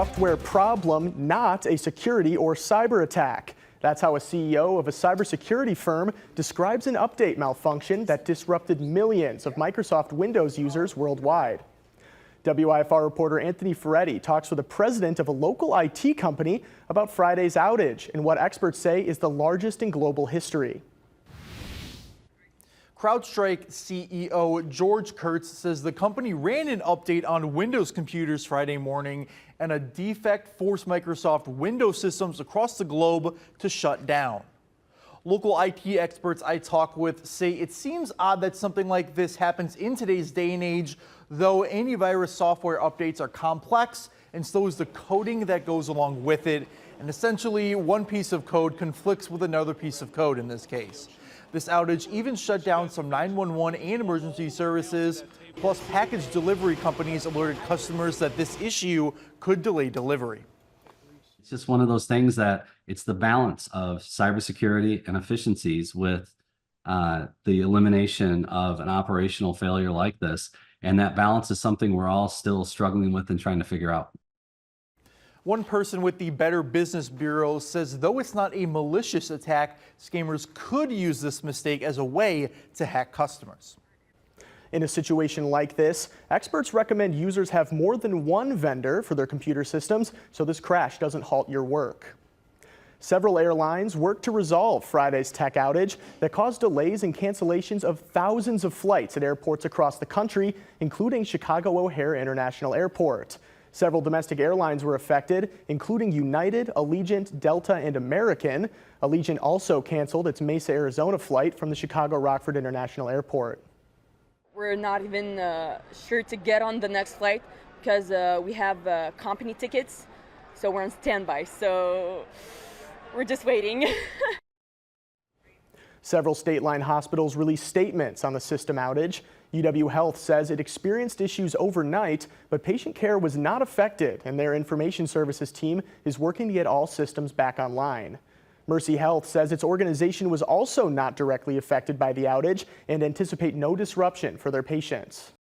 Software problem, not a security or cyber attack. That's how a CEO of a cybersecurity firm describes an update malfunction that disrupted millions of Microsoft Windows users worldwide. WIFR reporter Anthony Ferretti talks with the president of a local IT company about Friday's outage and what experts say is the largest in global history. CrowdStrike CEO George Kurtz says the company ran an update on Windows computers Friday morning, and a defect forced Microsoft Windows systems across the globe to shut down. Local IT experts I talk with say it seems odd that something like this happens in today's day and age, though antivirus software updates are complex, and so is the coding that goes along with it. And essentially, one piece of code conflicts with another piece of code in this case. This outage even shut down some 911 and emergency services, plus package delivery companies alerted customers that this issue could delay delivery. It's just one of those things that it's the balance of cybersecurity and efficiencies with the elimination of an operational failure like this. And that balance is something we're all still struggling with and trying to figure out. One person with the Better Business Bureau says though it's not a malicious attack, scammers could use this mistake as a way to hack customers. In a situation like this, experts recommend users have more than one vendor for their computer systems so this crash doesn't halt your work. Several airlines worked to resolve Friday's tech outage that caused delays and cancellations of thousands of flights at airports across the country, including Chicago O'Hare International Airport. Several domestic airlines were affected, including United, Allegiant, Delta, and American. Allegiant also canceled its Mesa, Arizona flight from the Chicago Rockford International Airport. We're not even sure to get on the next flight because we have company tickets, so we're on standby. So we're just waiting. Several state-line hospitals released statements on the system outage. UW Health says it experienced issues overnight, but patient care was not affected, and their information services team is working to get all systems back online. Mercy Health says its organization was also not directly affected by the outage and anticipate no disruption for their patients.